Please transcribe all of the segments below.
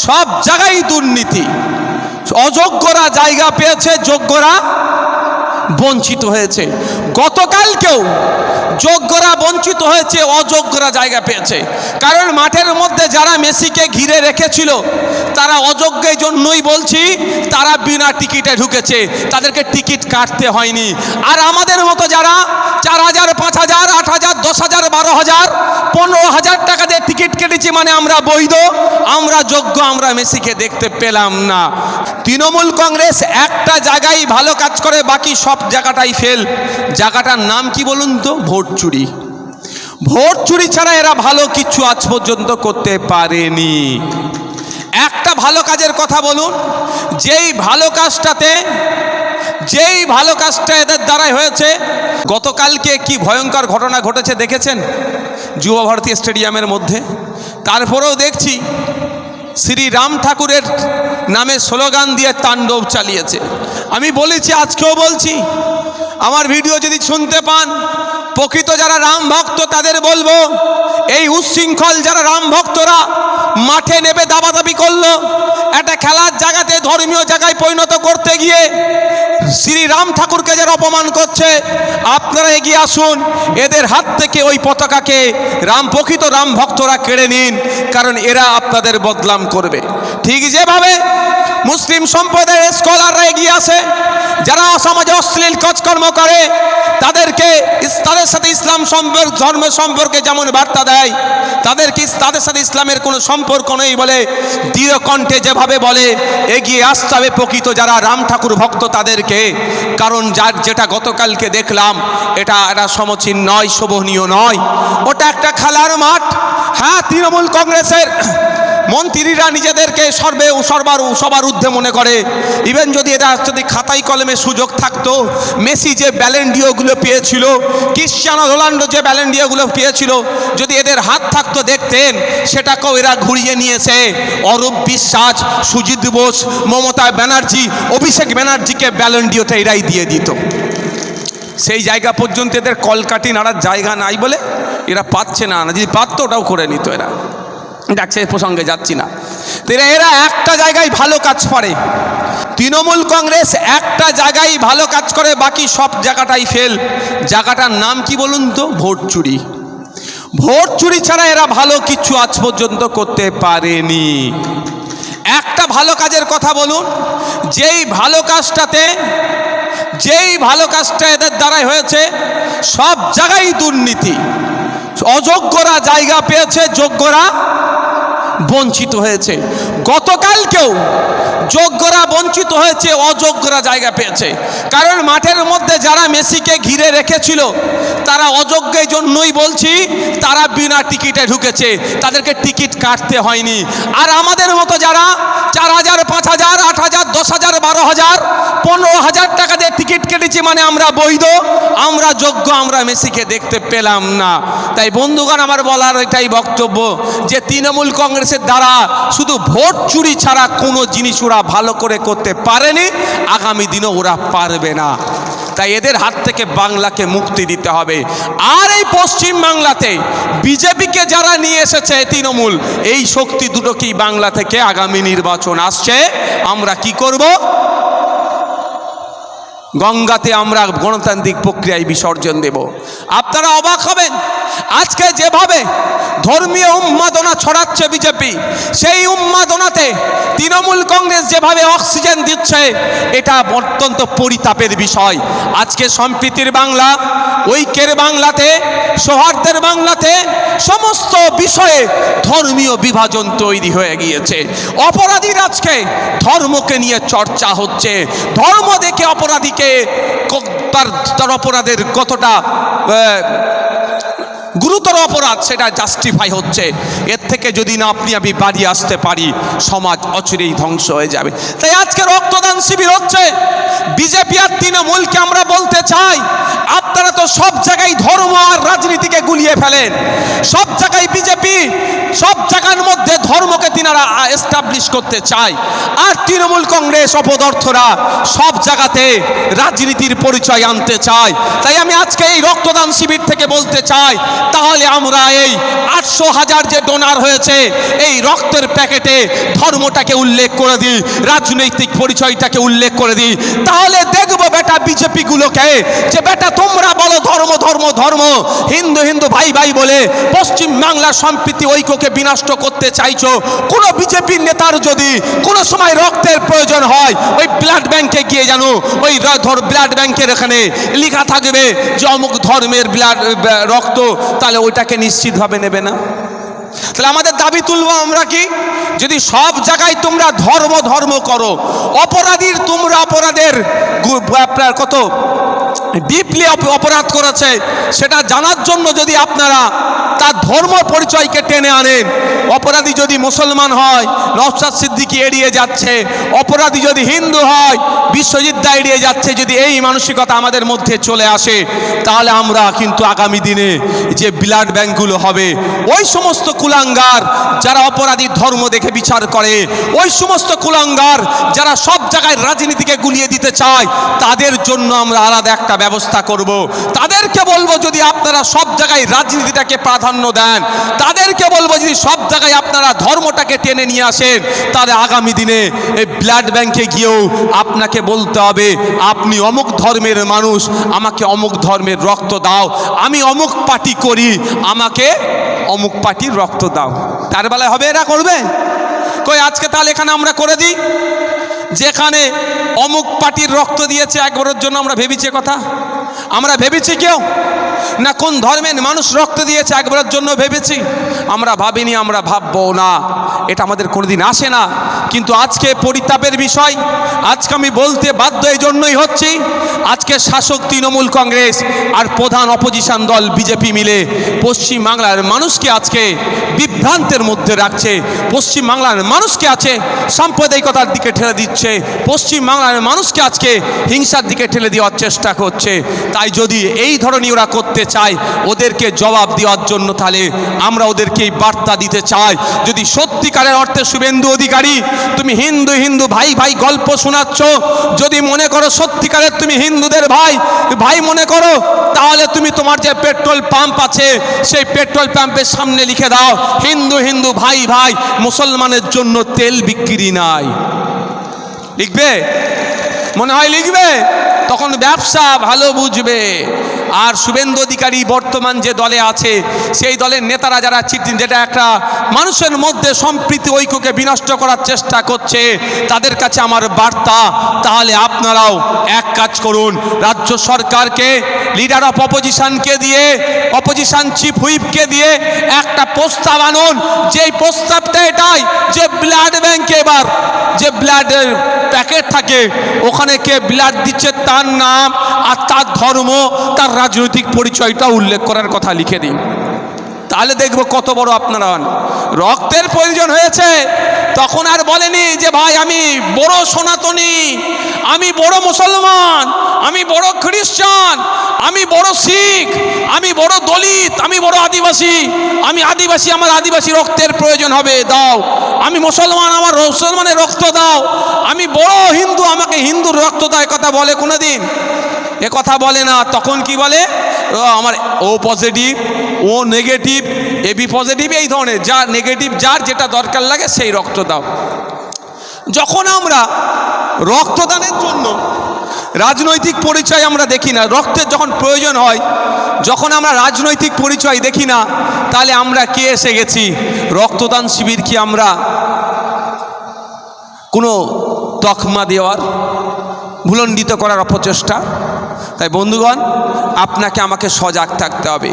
সব জায়গায় দুর্নীতি। অযোগ্যরা জায়গা পেয়েছে, যোগ্যরা বঞ্চিত হয়েছে। গতকালকেও যোগ্যরা বঞ্চিত হয়েছে, অযোগ্যরা জায়গা পেয়েছে। কারণ মাঠের মধ্যে যারা মেসিকে ঘিরে রেখেছিল তারা অযোগ্যের জন্যই বলছি, তারা বিনা টিকিটে ঢুকেছে, তাদেরকে টিকিট কাটতে হয়নি। আর আমাদের মতো যারা 4,000, 5,000, 8,000, 10,000, 12,000, 15,000 টাকা দিয়ে টিকিট কেটেছি, মানে আমরা বৈধ, আমরা যোগ্য, আমরা মেসিকে দেখতে পেলাম না। তৃণমূল কংগ্রেস একটা জায়গায় ভালো কাজ করে, বাকি সব জায়গাটাই ফেল। জায়গাটার নাম কি বলুন তো? ভোট চুরি। ভোট চুরি ছাড়া এরা ভালো কিছু আজ পর্যন্ত করতে পারেনি। একটা ভালো কাজের কথা বলুন, যেই ভালো কাজটা এদের দ্বারাই হয়েছে। গতকালকে কি ভয়ঙ্কর ঘটনা ঘটেছে দেখেছেন যুব ভারতী স্টেডিয়ামের মধ্যে। তারপরেও দেখছি শ্রী রাম ঠাকুরের নামে স্লোগান দিয়ে তাণ্ডব চালিয়েছে। আমি বলেছি, আজকেও বলছি, আমার ভিডিও যদি শুনতে পান, প্রকৃত যারা রাম ভক্ত তাদের বলবো, এই উচ্ছৃঙ্খল যারা রাম ভক্তরা মাঠে নেবে দাবাদাবি করলো, একটা খেলার জায়গাতে ধর্মীয় জায়গায় পরিণত করতে গিয়ে শ্রী রাম ঠাকুরকে যারা অপমান করছে, আপনারা এগিয়ে আসুন, এদের হাত থেকে ওই পতাকাকে প্রকৃত রাম ভক্তরা কেড়ে নিন, কারণ এরা আপনাদের বদনাম করবে। ঠিক যেভাবে মুসলিম সম্প্রদায়ের স্কলাররা এগিয়ে আসে, যারা সমাজে অশ্লীল কাজকর্ম করে তাদের সাথে ইসলাম ধর্ম সম্পর্কে যেমন বার্তা দেয়, তাদের সাথে ইসলামের কোনো সম্পর্ক নেই বলে দৃঢ় কণ্ঠে যেভাবে বলে, এগিয়ে আসতে হবে প্রকৃত যারা রাম ঠাকুর ভক্ত তাদেরকে। কারণ যেটা গতকালকে দেখলাম, এটা সমীচীন নয়, শোভনীয় নয়। ওটা একটা খেলার মাঠ। হ্যাঁ, তৃণমূল কংগ্রেসের মন্ত্রীরা নিজেদেরকে সবার ঊর্ধ্বে মনে করে। ইভেন যদি খাতায় কলমে সুযোগ থাকতো, মেসি যে ব্যালেন্ডিওগুলো পেয়েছিল, ক্রিশ্চিয়ানো রোনাল্ডো যে ব্যালেন্ডিওগুলো পেয়েছিল, যদি এদের হাত থাকতো দেখতেন, সেটাকেও এরা ঘুরিয়ে নিয়েছে। অরূপ বিশ্বাস, সুজিত বোস, মমতা ব্যানার্জি, অভিষেক ব্যানার্জিকে ব্যালেন্ডিওটা এরাই দিয়ে দিত। সেই জায়গা পর্যন্ত এদের কলকাঠি নাড়ার জায়গা নাই বলে এরা পাচ্ছে না। যদি পারতো ওটাও করে নিত এরা। ডাকছে প্রসঙ্গে যাচ্ছি না। এরা একটা জায়গায় ভালো কাজ করে, তৃণমূল কংগ্রেস একটা জায়গায় ভালো কাজ করে, বাকি সব জায়গাটাই ফেল। জায়গাটার নাম কি বলুন তো? ভোট চুরি। ভোট চুরি ছাড়া এরা ভালো কিছু আজ পর্যন্ত করতে পারেনি। একটা ভালো কাজের কথা বলুন, যেই ভালো কাজটা এদের দ্বারাই হয়েছে। সব জায়গায় দুর্নীতি। অযোগ্যরা জায়গা পেয়েছে, যোগ্যরা বঞ্চিত হয়েছে। গতকালকেও যোগ্যরা বঞ্চিত হয়েছে, অযোগ্যরা জায়গা পেয়েছে। কারণ মাঠের মধ্যে যারা মেসিকে ঘিরে রেখেছিল তারা অযোগ্যের জন্যই বলছি, তারা বিনা টিকিটে ঢুকেছে, তাদেরকে টিকিট কাটতে হয়নি। আর আমাদের মতো যারা 4,000, 5,000, 8,000, 10,000, 12,000, 15,000 টাকা দিয়ে টিকিট কেটেছি, মানে আমরা বৈধ, আমরা যোগ্য, আমরা মেসিকে দেখতে পেলাম না। তাই বন্ধুগণ, আমার বলার এটাই বক্তব্য যে তৃণমূল কংগ্রেসের দ্বারা শুধু ভোট চুরি ছাড়া কোনো জিনিস ওরা ভালো করে করতে পারেনি, আগামী দিনও ওরা পারবে না। তাই এদের হাত থেকে বাংলাকে মুক্তি দিতে হবে। আর এই পশ্চিম বাংলাতে বিজেপিকে যারা নিয়ে এসেছে তৃণমূল, এই শক্তি দুটোকেই বাংলা থেকে আগামী নির্বাচন আসছে, আমরা কি করব? গঙ্গাতে আমরা গণতান্ত্রিক প্রক্রিয়ায় বিসর্জন দেব। আপনারা অবাক হবেন, আজকে যেভাবে ধর্মীয় উন্মাদনা ছড়াচ্ছে বিজেপি, সেই উন্মাদনাতে তৃণমূল কংগ্রেস যেভাবে অক্সিজেন দিচ্ছে, এটা অত্যন্ত পরিতাপের বিষয়। আজকে সম্প্রীতির বাংলা, ঐক্যের বাংলাতে, সৌহার্দ্যের বাংলাতে সমস্ত বিষয়ে ধর্মীয় বিভাজন তৈরি হয়ে গিয়েছে। অপরাধীর আজকে ধর্মকে নিয়ে চর্চা হচ্ছে। ধর্ম দেখে অপরাধীকে তার অপরাধের কতটা গুরুতর অপরাধ সেটা জাস্টিফাই হচ্ছে। এর থেকে যদি না আমি বাড়িয়ে আসতে পারি, সমাজ অচিরেই ধ্বংস হয়ে যাবে। তাই আজকে রক্তদান শিবির হচ্ছে। বিজেপি আর তৃণমূলকে আমরা বলতে চাই, আপনারা তো সব জায়গায় ধর্ম আর রাজনীতিকে গুলিয়ে ফেলেন। সব জায়গায় বিজেপি সব জায়গার মধ্যে ধর্মকে তিনারা এস্টাবলিশ করতে চায়, আর তৃণমূল কংগ্রেস অপদার্থরা সব জায়গাতে রাজনীতির পরিচয় আনতে চায়। তাই আমি আজকে এই রক্তদান শিবির থেকে বলতে চাই, তাহলে আমরা এই 800,000 যে ডোনার হয়েছে এই রক্তের প্যাকেটে ধর্মটাকে উল্লেখ করে দিই, রাজনৈতিক পরিচয়টাকে উল্লেখ করে দিই, তাহলে দেখবো বেটা বিজেপি গুলোকে যে বেটা তোমরা বলো ধর্ম ধর্ম ধর্ম, হিন্দু হিন্দু ভাই ভাই বলে পশ্চিম বাংলার সম্প্রীতি ঐক্যকে বিনষ্ট করতে চাইছো। কোন বিজেপির নেতার যদি কোনো সময় রক্তের প্রয়োজন হয় ওই ব্লাড ব্যাংকে গিয়ে জানো ওই ব্লাড ব্যাংকের এখানে লেখা থাকবে যে অমুক ধর্মের ব্লাড রক্ত, তাহলে ওইটাকে নিশ্চিতভাবে নেবে না। তাহলে আমাদের দাবি তুলবো আমরা কি, যদি সব জায়গায় তোমরা ধর্ম ধর্ম করো, অপরাধীর তোমরা অপরাধের আপনার কত ডিপলি অপরাধ করেছে সেটা জানার জন্য যদি আপনারা তার ধর্ম পরিচয়কে টেনে আনেন, অপরাধী যদি মুসলমান হয় নওশাদ সিদ্দিকী এড়িয়ে যাচ্ছে, অপরাধী যদি হিন্দু হয় বিশ্বজিৎ দা এড়িয়ে যাচ্ছে, যদি এই মানসিকতা আমাদের মধ্যে চলে আসে তাহলে আমরা কিন্তু আগামী দিনে যে ব্লাড ব্যাংকগুলো হবে ওই সমস্ত কুলাঙ্গার যারা অপরাধীর ধর্ম দেখে বিচার করে, ওই সমস্ত কুলাঙ্গার যারা সব জায়গায় রাজনীতিকে গুলিয়ে দিতে চায়, তাদের জন্য আমরা আলাদা একটা ব্যবস্থা করব। তাদেরকে বলবো যদি আপনারা সব জায়গায় রাজনীতিটাকে প্রাধান্য দেন, তাদেরকে বলবো যদি সব জায়গায় আপনারা ধর্মটাকে টেনে নিয়ে আসেন, তাহলে আগামী দিনে এই ব্লাড ব্যাংকে গিয়েও আপনাকে বলতে হবে আপনি অমুক ধর্মের মানুষ, আমাকে অমুক ধর্মের রক্ত দাও, আমি অমুক পার্টি করি, আমাকে অমুক পার্টির রক্ত দাও। তার বেলায় হবে, এরা করবে কই? আজকে তাহলে এখানে আমরা করে দিই, যেখানে অমুক পার্টির রক্ত দিয়েছে একবারের জন্য আমরা ভেবেছি কথা, আমরা ভেবেছি কেউ না কোন ধর্মের মানুষ রক্ত দিয়েছে একবারের জন্য ভেবেছি? আমরা ভাবিনি, আমরা ভাববো না, এটা আমাদের কোনোদিন আসে না। কিন্তু আজকে পরিতাপের বিষয়, আজকে আমি বলতে বাধ্য এই জন্যই হচ্ছি, আজকে শাসক তৃণমূল কংগ্রেস আর প্রধান অপোজিশন দল বিজেপি মিলে পশ্চিম বাংলার মানুষকে আজকে বিভ্রান্তের মধ্যে রাখছে, পশ্চিম বাংলার মানুষকে আছে সাম্প্রদায়িকতার দিকে ঠেলে দিচ্ছে, পশ্চিম বাংলার মানুষকে আজকে হিংসার দিকে ঠেলে দেওয়ার চেষ্টা করছে। তাই যদি এই ধরনের ওরা করতে চায় ওদেরকে জবাব দেওয়ার জন্য তাহলে আমরা ওদেরকে এই বার্তা দিতে চাই, যদি সত্যিকারের অর্থে শুভেন্দু অধিকারী তুমি হিন্দু হিন্দু ভাই ভাই গল্প শোনাচ্ছ, যদি মনে করো সত্যিকারের তুমি হিন্দুদের ভাই ভাই মনে করো, তাহলে তুমি তোমার যে পেট্রোল পাম্প আছে সেই পেট্রোল পাম্পের সামনে লিখে দাও হিন্দু হিন্দু ভাই ভাই, মুসলমানের জন্য তেল বিক্রি নাই। লিখবে? মনে হয় লিখবে, তখন ব্যবসা ভালো বুঝবে। আর শুভেন্দু অধিকারী বর্তমান যে দলে আছে সেই দলের নেতারা যারা যেটা একটা মানুষের মধ্যে সম্প্রীতি ঐক্যকে বিনষ্ট করার চেষ্টা করছে, তাদের কাছে আমার বার্তা, তাহলে আপনারাও এক কাজ করুন, রাজ্য সরকারকে লিডার অফ অপোজিশনকে দিয়ে, অপোজিশন চিফ হুইপকে দিয়ে একটা প্রস্তাব আনুন, যেই প্রস্তাবটা এটাই যে ব্লাড ব্যাংকে এবার যে ব্লাডের প্যাকেট থাকে ওখানে কে ব্লাড দিচ্ছে তার নাম আর তার ধর্ম তার রাজনৈতিক পরিচয়টা উল্লেখ করার কথা লিখে দিন, তাহলে দেখবো কত বড় আপনারা রক্তের প্রয়োজন হয়েছে। তখন আর বলেনি যে ভাই আমি বড় সনাতনী, আমি বড় মুসলমান, আমি বড় খ্রিস্টান, আমি বড় শিখ, আমি বড় দলিত, আমি বড় আদিবাসী, আমি আদিবাসী, আমার আদিবাসী রক্তের প্রয়োজন হবে দাও, আমি মুসলমান, আমার মুসলমানের রক্ত দাও, আমি বড় হিন্দু, আমাকে হিন্দুর রক্ত দাও, কথা বলে কোনোদিন? এ কথা বলে না। তখন কি বলে? আমার ও পজিটিভ, ও নেগেটিভ, এবি পজিটিভ, এই ধরনের যা নেগেটিভ যার যেটা দরকার লাগে সেই রক্ত দাও। যখন আমরা রক্তদানের জন্য রাজনৈতিক পরিচয় আমরা দেখি না, রক্তের যখন প্রয়োজন হয়, যখন আমরা রাজনৈতিক পরিচয় দেখি না, তাহলে আমরা কে এসে গেছি? রক্তদান শিবির কি আমরা কোনো তকমা দেওয়ার, ভুলণ্ডিত করার অপচেষ্টা? তাই বন্ধুগণ, আপনাকে আমাকে সজাগ থাকতে হবে।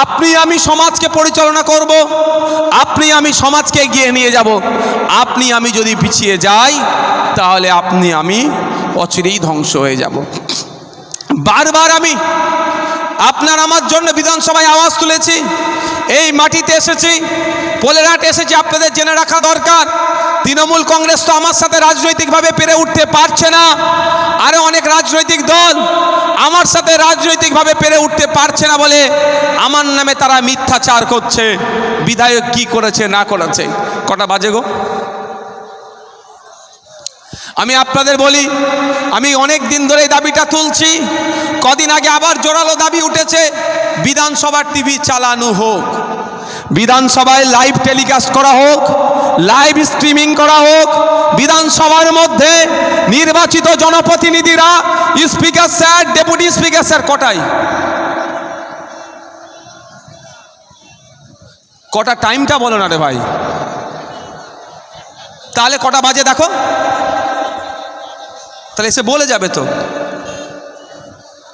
আপনি আমি সমাজকে পরিচালনা করব, আপনি আমি সমাজকে এগিয়ে নিয়ে যাব। আপনি আমি যদি পিছিয়ে যাই তাহলে আপনি আমি অচিরেই ধ্বংস হয়ে যাব। বারবার আমি আপনার আমার জন্য বিধানসভায় আওয়াজ তুলেছি, এই মাটিতে এসেছি, পোলেরহাট এসেছি। আপনাদের জেনে রাখা দরকার, তৃণমূল কংগ্রেস তো আমার সাথে রাজনৈতিকভাবে পেরে উঠতে পারছে না, আরও অনেক রাজনৈতিক দল আমার সাথে রাজনৈতিকভাবে পেরে উঠতে পারছে না বলে আমার নামে তারা মিথ্যাচার করছে। বিধায়ক কি করেছে না করেছে, কটা বাজে গো? আমি আপনাদের বলি, আমি অনেক দিন ধরে এই দাবিটা তুলছি, কদিন আগে আবার জোরালো দাবি উঠেছে বিধানসভার টিভি চালানো হোক, বিধানসভায় লাইভ টেলিকাস্ট করা হোক, লাইভ স্ট্রিমিং করা হোক। বিধানসভার মধ্যে নির্বাচিত জনপ্রতিনিধিরা speaker sir, deputy speaker sir কটা টাইমটা বলো না রে ভাই, তাহলে কটা বাজে দেখো, তাহলে এসে বলে যাবে তো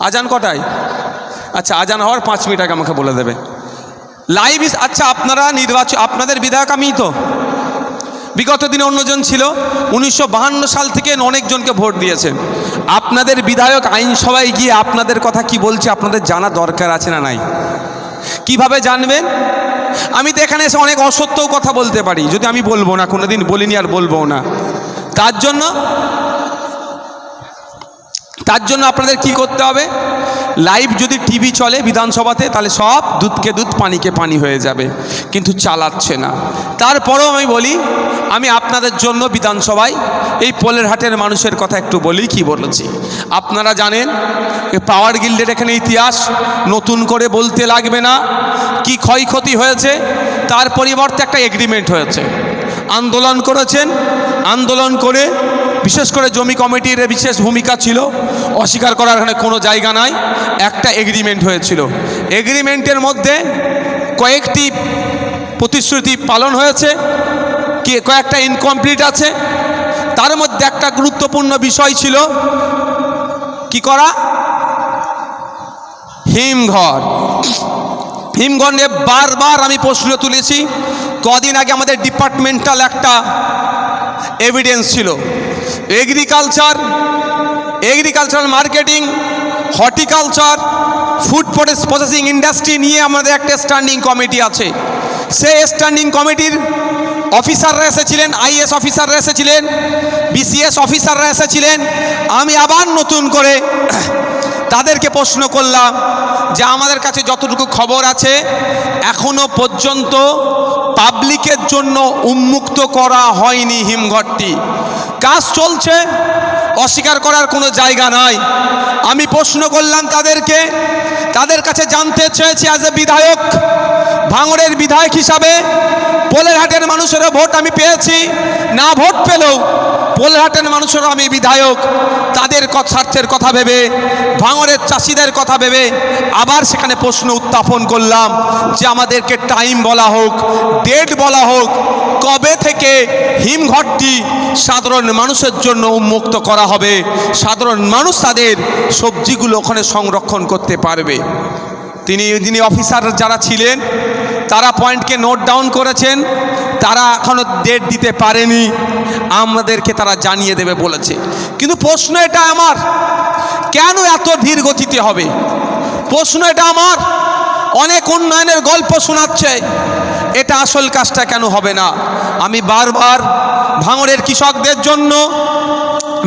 আজান কটায়। আচ্ছা, আজান হওয়ার 5 মিনিট আগে আমাকে বলে দেবে লাইভ। আচ্ছা, আপনারা আপনাদের বিধায়ক আমি তো, বিগত দিনে অন্যজন ছিল, 1952 সাল থেকে অনেকজনকে ভোট দিয়েছেন। আপনাদের বিধায়ক আইনসভায় গিয়ে আপনাদের কথা কি বলছে আপনাদের জানা দরকার আছে না নাই? কিভাবে জানবেন? আমি তো এখানে এসে অনেক অসত্যও কথা বলতে পারি, যদি আমি বলবো না, কোনোদিন বলিনি আর বলবো না। তার জন্য আপনাদের কি করতে হবে? লাইভ যদি টিভি চলে বিধানসভাতে, তাহলে সব দুধকে দুধ পানিকে পানি হয়ে যাবে, কিন্তু চালাচ্ছে না। তারপরেও আমি বলি, আমি আপনাদের জন্য বিধানসভায় এই পোলেরহাটের মানুষের কথা একটু বলি। কি বলেছি আপনারা জানেন, পাওয়ার গিল্ডের এখানে ইতিহাস নতুন করে বলতে লাগবে না। কি ক্ষয়ক্ষতি হয়েছে, তার পরিবর্তে একটা এগ্রিমেন্ট হয়েছে। আন্দোলন করেছেন, আন্দোলন করে বিশেষ করে জমি কমিটির বিশেষ ভূমিকা ছিল, অস্বীকার করার এখানে কোনো জায়গা নাই। একটা এগ্রিমেন্ট হয়েছিল, এগ্রিমেন্টের মধ্যে কয়েকটি প্রতিশ্রুতি পালন হয়েছে, কয়েকটা ইনকমপ্লিট আছে। তার মধ্যে একটা গুরুত্বপূর্ণ বিষয় ছিল কি করা, হিমঘর নিয়ে বারবার আমি প্রশ্ন তুলেছি। কদিন আগে আমাদের ডিপার্টমেন্টাল একটা এভিডেন্স ছিল, agricultural marketing, horticulture, food processing industry নিয়ে আমাদের একটা স্ট্যান্ডিং কমিটি আছে। সেই স্ট্যান্ডিং কমিটির অফিসাররা এসেছিলেন, আইএস অফিসাররা এসেছিলেন, বিসিএস অফিসাররা এসেছিলেন। আমি আবার নতুন করে তাদেরকে প্রশ্ন করলাম যে আমাদের কাছে যতটুকু খবর আছে এখনো পর্যন্ত পাবলিকের জন্য উন্মুক্ত করা হয়নি হিমঘরটি, কাজ চলছে, অস্বীকার করার কোনো জায়গা নাই। আমি প্রশ্ন করলাম তাদের কাছে জানতে চেয়েছি অ্যাজ এ বিধায়ক, ভাঙড়ের বিধায়ক হিসাবে। পোলেরহাটের মানুষেরও ভোট আমি পেয়েছি, না ভোট পেলেও পোলেরহাটের মানুষেরও আমি বিধায়ক। তাদের স্বার্থের কথা ভেবে, ভাঙড়ের চাষিদের কথা ভেবে আবার সেখানে প্রশ্ন উত্থাপন করলাম যে আমাদেরকে টাইম বলা হোক, ডেট বলা হোক, কবে থেকে হিমঘরটি সাধারণ মানুষের জন্য উন্মুক্ত করা হবে, সাধারণ মানুষ তাদের সবজিগুলো ওখানে সংরক্ষণ করতে পারবে। যিনি অফিসার যারা ছিলেন তারা পয়েন্টকে নোট ডাউন করেছেন, তারা এখনও ডেট দিতে পারেনি, আমাদেরকে তারা জানিয়ে দেবে বলেছে। কিন্তু প্রশ্ন এটা আমার, কেন এত ধীর গতিতে হবে? প্রশ্ন এটা আমার, অনেক উন্নয়নের গল্প শোনাচ্ছে, এটা আসল কাজটা কেন হবে না? আমি বারবার ভাঙড়ের কৃষকদের জন্য,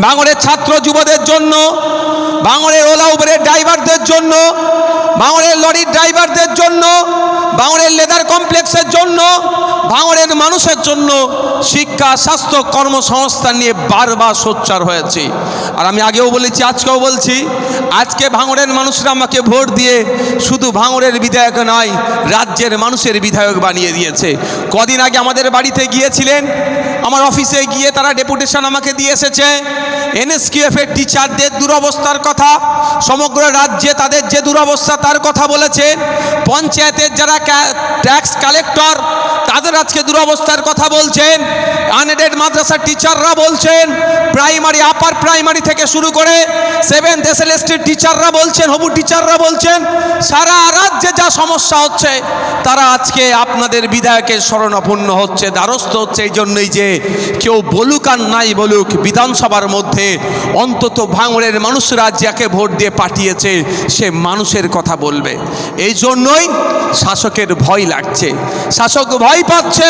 ভাঙড়ের ছাত্র যুবদের জন্য, ভাঙড়ের ওলা উবেরের ড্রাইভারদের জন্য, ভাঙড়ের লরির ড্রাইভারদের জন্য, ভাঙড়ের লেদার কমপ্লেক্সের জন্য, ভাঙড়ের মানুষের জন্য শিক্ষা, স্বাস্থ্য, কর্মসংস্থান নিয়ে বারবার সোচ্চার হয়েছে। আর আমি আগেও বলেছি, আজকেও বলছি, আজকে ভাঙড়ের মানুষরা আমাকে ভোট দিয়ে শুধু ভাঙড়ের বিধায়ক নয়, রাজ্যের মানুষের বিধায়ক বানিয়ে দিয়েছে। কদিন আগে আমাদের বাড়িতে গিয়েছিলেন, আমার অফিসে গিয়ে তারা ডেপুটেশন আমাকে দিয়ে এসেছে। এনএসকিউএফের টিচারদের দুরবস্থার কথা, সমগ্র রাজ্যে তাদের যে দুরবস্থা তার কথা বলেছেন। পঞ্চায়েতের যারা ট্যাক্স কালেক্টর তাদের আজকে দুরবস্থার কথা বলছেন। আনএডেড মাদ্রাসার টিচাররা বলছেন, প্রাইমারি, আপার প্রাইমারি থেকে শুরু করে 7th SLSTর টিচাররা বলছেন, হবু টিচাররা বলছেন, সারা রাজ্যে যা সমস্যা হচ্ছে তারা আজকে আপনাদের বিধায়কের শরণাপন্ন হচ্ছে, দ্বারস্থ হচ্ছে। এই জন্যই যে কেউ বলুক আর নাই বলুক, বিধানসভার মধ্যে অন্তত ভাঙড়ের মানুষরা যাকে ভোট দিয়ে পাঠিয়েছে সে মানুষের কথা বলবে। এই জন্যই শাসকের ভয় লাগছে, শাসক ভয় পাচ্ছে,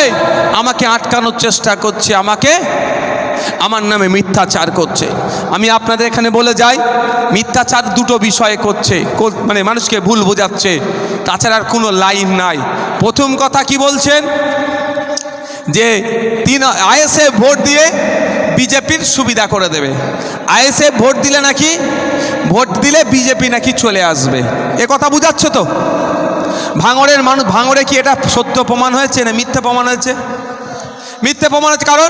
আমাকে আটকানোর চেষ্টা করছে, আমার নামে মিথ্যাচার করছে। আমি আপনাদের এখানে বলে যাই, মিথ্যাচার দুটো বিষয়ে করছে, মানে মানুষকে ভুল বোঝাচ্ছে, তাছাড়া আর কোনো লাইন নাই। প্রথম কথা কি বলছেন যে 3 আইএসএ ভোট দিয়ে বিজেপির সুবিধা করে দেবে। আইএসএফ ভোট দিলে নাকি ভোট দিলে বিজেপি নাকি চলে আসবে, এ কথা বুঝাচ্ছ তো? ভাঙড়ের মানুষ, ভাঙড়ে কি এটা সত্য প্রমাণ হয়েছে না মিথ্যে প্রমাণ হয়েছে? মিথ্যে প্রমাণ হচ্ছে, কারণ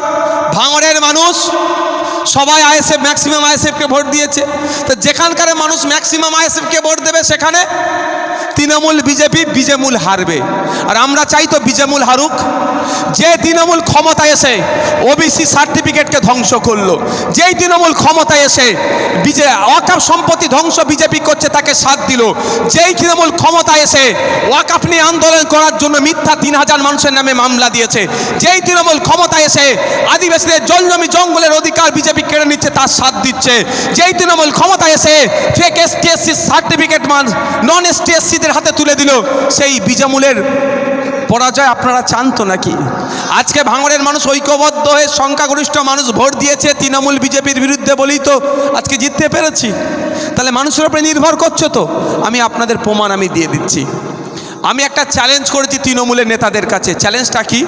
ভাঙড়ের মানুষ সবাই আইএসএফ, ম্যাক্সিমাম আইএসএফকে ভোট দিয়েছে। তো যেখানকার মানুষ ম্যাক্সিমাম আইএসএফকে ভোট দেবে সেখানে তৃণমূল বিজেমূল হারবে। আর আমরা চাই তো বিজেমূল হারুক। যে তৃণমূল ক্ষমতায় এসে ওবিসি সার্টিফিকেটকে ধ্বংস করলো, যেই তৃণমূল ক্ষমতায় এসে ওয়াকফ সম্পত্তি ধ্বংস বিজেপি করছে তাকে সাথ দিল, যেই তৃণমূল ক্ষমতায় এসে ওয়াকফ নিয়ে আন্দোলন করার জন্য মিথ্যা 3000 মানুষের নামে মামলা দিয়েছে, যেই তৃণমূল ক্ষমতায় এসে আদিবাসীদের জলজমি জঙ্গলের অধিকার বিজেপি কেড়ে নিচ্ছে তার সাথ দিচ্ছে, যেই তৃণমূল ক্ষমতায় এসে ফেক ST/SC সার্টিফিকেট নন ST/SCদের হাতে তুলে দিল, সেই বিজেমূলের পরাজয় আপনারা চান তো নাকি? আজকে ভাঙড়ের মানুষ ঐক্যবদ্ধ হয়ে সংখ্যাগরিষ্ঠ মানুষ ভোট দিয়েছে তৃণমূল বিজেপির বিরুদ্ধে বলেই তো আজকে জিততে পেরেছি। তাহলে মানুষের উপরে নির্ভর করছো তো? আমি আপনাদের প্রমাণ আমি দিয়ে দিচ্ছি। আমি একটা চ্যালেঞ্জ করেছি তৃণমূলের নেতাদের কাছে। চ্যালেঞ্জটা কি?